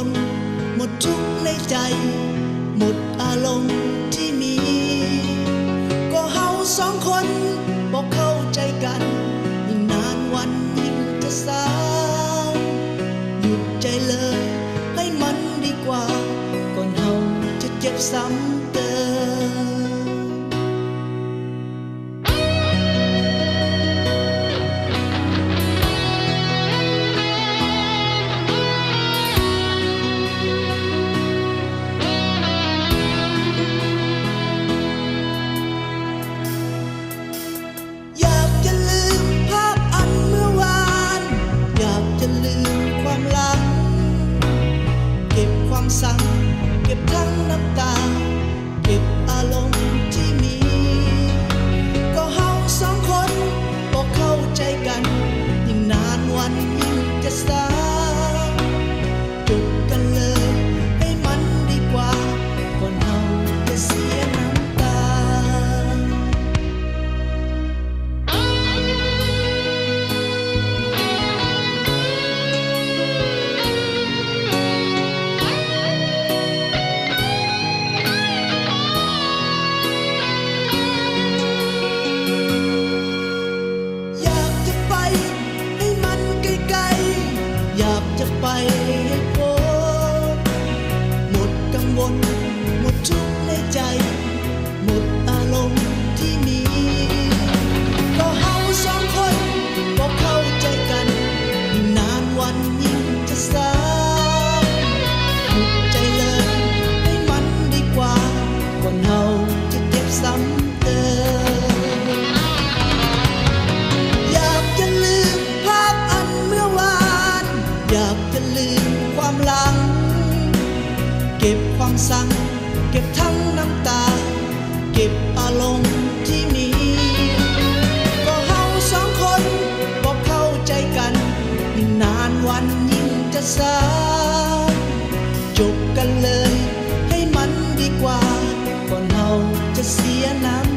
นหมดทุกข์ในใจหมดอารมณ์ที่มีก็เฮาสองคนบอกเข้าใจกันยิ่งนานวันยิ่งจะเศร้าหยุดใจเลยให้มันดีกว่าก่อนเฮาจะเจ็บซ้ำเติมสั่งเก็บทั้งน้ำตาเก็บอารมณ์ที่มีก็เฮาสองคนบอกเข้าใจกันยิ่งนานวันยิ่งจะเศร้าจบกันเลยให้มันดีกว่าก่อนเฮาจะเสียน้ำตาไปให้พ้นหมดกังวลหมดทุกข์ในใจหมดอารมณ์ที่มีก็เฮาสองคนบอกเข้าใจกันยิ่งนานวันยิ่งจะเศร้าหยุดใจเลยให้มันดีกว่าก่อนเฮาจะเจ็บซ้ำเติมอยากจะลืมภาพอันเมื่อวานอยากจะลืมความหลังเก็บความสั่งเก็บทั้งน้ำตาเก็บอารมณ์ที่มีก็เฮาสองคนบอกเข้าใจกันยิ่งนานวันยิ่งจะเศร้าจบกันเลยให้มันดีกว่าก่อนเฮาจะเสียน้ำ